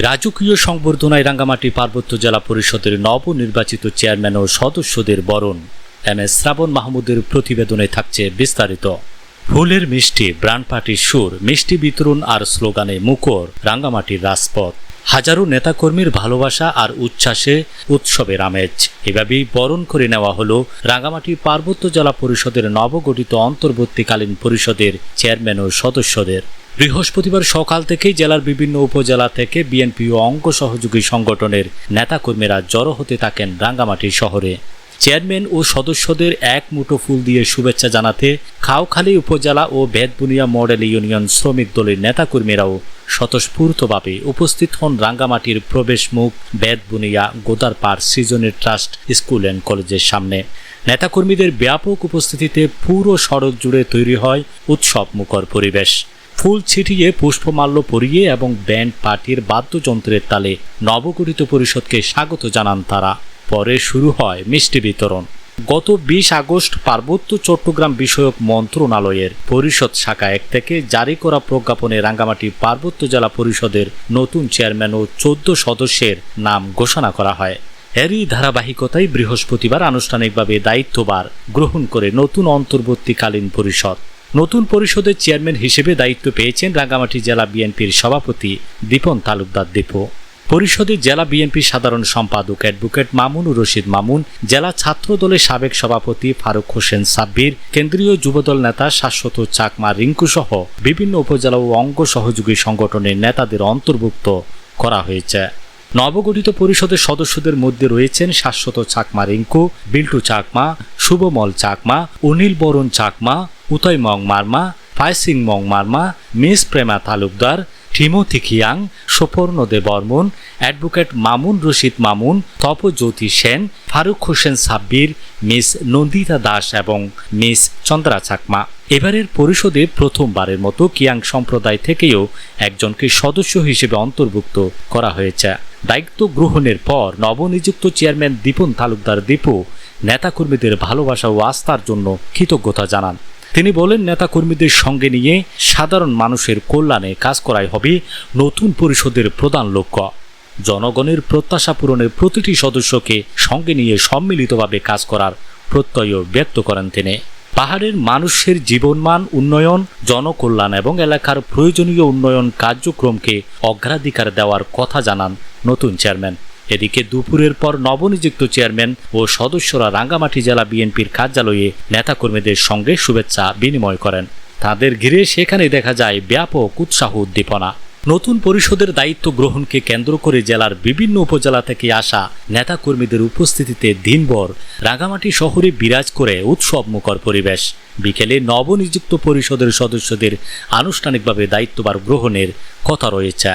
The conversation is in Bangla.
রাজকীয় সংবর্ধনায় রাঙ্গামাটি পার্বত্য জেলা পরিষদের নবনির্বাচিত চেয়ারম্যান ও সদস্যদের বরণ। এম এস শ্রাবণ মাহমুদের প্রতিবেদনে থাকছে বিস্তারিত। ফুলের মিষ্টি, ব্রান্ড পার্টির সুর, মিষ্টি বিতরণ আর স্লোগানে মুখর রাঙ্গামাটির রাজপথ। হাজারো নেতাকর্মীর ভালোবাসা আর উচ্ছ্বাসে উৎসবের আমেজ। এভাবেই বরণ করে নেওয়া হলো রাঙ্গামাটি পার্বত্য জেলা পরিষদের নবগঠিত অন্তর্বর্তীকালীন পরিষদের চেয়ারম্যান ও সদস্যদের। বৃহস্পতিবার সকাল থেকেই জেলার বিভিন্ন উপজেলা থেকে বিএনপি ও অঙ্গ সহযোগী সংগঠনের নেতাকর্মীরা জড়ো হতে থাকেন রাঙ্গামাটি শহরে। চেয়ারম্যান ও সদস্যদের এক মুঠো ফুল দিয়ে শুভেচ্ছা জানাতে খাওখালী উপজেলা ও বেতবুনিয়া মডেল ইউনিয়ন শ্রমিক দলের নেতাকর্মীরাও স্বতঃস্ফূর্তভাবে উপস্থিত হন রাঙ্গামাটির প্রবেশ মুখ বেতবুনিয়া গোদারপাড় সৃজনী ট্রাস্ট স্কুল অ্যান্ড কলেজের সামনে। নেতাকর্মীদের ব্যাপক উপস্থিতিতে পুরো সড়ক জুড়ে তৈরি হয় উৎসব মুখর পরিবেশ। ফুল ছিটিয়ে, পুষ্পমাল্য পরিয়ে এবং ব্যান্ড পার্টির বাদ্যযন্ত্রের তালে নবগঠিত পরিষদকে স্বাগত জানান তারা। পরে শুরু হয় মিষ্টি বিতরণ। গত 20 আগস্ট পার্বত্য চট্টগ্রাম বিষয়ক মন্ত্রণালয়ের পরিষদ শাখা 1 থেকে জারি করা প্রজ্ঞাপনে রাঙ্গামাটি পার্বত্য জেলা পরিষদের নতুন চেয়ারম্যান ও 14 সদস্যের নাম ঘোষণা করা হয়। এরই ধারাবাহিকতায় বৃহস্পতিবার আনুষ্ঠানিকভাবে দায়িত্বভার গ্রহণ করে নতুন অন্তর্বর্তীকালীন পরিষদ। নতুন পরিষদের চেয়ারম্যান হিসেবে দায়িত্ব পেয়েছেন রাঙ্গামাটি জেলা বিএনপির সভাপতি দীপন তালুকদার দীপু। পরিষদে জেলা বিএনপির সাধারণ সম্পাদক অ্যাডভোকেট মামুনুর রশিদ মামুন, জেলা ছাত্র দলের সাবেক সভাপতি ফারুক হোসেন সাব্বির, কেন্দ্রীয় যুবদল নেতা শাশ্বত চাকমা রিঙ্কু সহ বিভিন্ন উপজেলা ও অঙ্গ সহযোগী সংগঠনের নেতাদের অন্তর্ভুক্ত করা হয়েছে। নবগঠিত পরিষদের সদস্যদের মধ্যে রয়েছেন শাশ্বত চাকমা রিঙ্কু, বিল্টু চাকমা, শুভমল চাকমা, অনিল বরণ চাকমা, উতয় মং মার্মা, ফাইসিং মং মার্মা, মিস প্রেমা তালুকদার, টিমোথি খিয়াং, সুপর্ণ দে বর্মন, অ্যাডভোকেট মামুন রশিদ মামুন, তপজ্যোতি সেন, ফারুক হোসেন সাব্বির, মিস নন্দিতা দাস এবং মিস চন্দ্রা চাকমা। এবারের পরিষদে প্রথমবারের মতো কিয়াং সম্প্রদায় থেকেও একজনকে সদস্য হিসেবে অন্তর্ভুক্ত করা হয়েছে। দায়িত্ব গ্রহণের পর নবনিযুক্ত চেয়ারম্যান দীপন তালুকদার দীপু নেতাকর্মীদের ভালোবাসা ও আস্থার জন্য কৃতজ্ঞতা জানান। তিনি বলেন, নেতাকর্মীদের সঙ্গে নিয়ে সাধারণ মানুষের কল্যাণে কাজ করাই হবে নতুন পরিষদের প্রধান লক্ষ্য। জনগণের প্রত্যাশা পূরণের প্রতিটি সদস্যকে সঙ্গে নিয়ে সম্মিলিতভাবে কাজ করার প্রত্যয় ব্যক্ত করেন তিনি। পাহাড়ের মানুষের জীবনমান উন্নয়ন, জনকল্যাণ এবং এলাকার প্রয়োজনীয় উন্নয়ন কার্যক্রমকে অগ্রাধিকার দেওয়ার কথা জানান নতুন চেয়ারম্যান। এদিকে দুপুরের পর নবনিযুক্ত চেয়ারম্যান ও সদস্যরা রাঙ্গামাটি জেলা বিএনপির কার্যালয়ে নেতাকর্মীদের সঙ্গে শুভেচ্ছা বিনিময় করেন। তাদের ঘিরে সেখানে দেখা যায় ব্যাপক উৎসাহ উদ্দীপনা। নতুন পরিষদের দায়িত্ব গ্রহণকে কেন্দ্র করে জেলার বিভিন্ন উপজেলা থেকে আসা নেতাকর্মীদের উপস্থিতিতে দিনভর রাঙ্গামাটি শহরে বিরাজ করে উৎসব মুখর পরিবেশ। বিকেলে নবনিযুক্ত পরিষদের সদস্যদের আনুষ্ঠানিকভাবে দায়িত্বভার গ্রহণের কথা রয়েছে।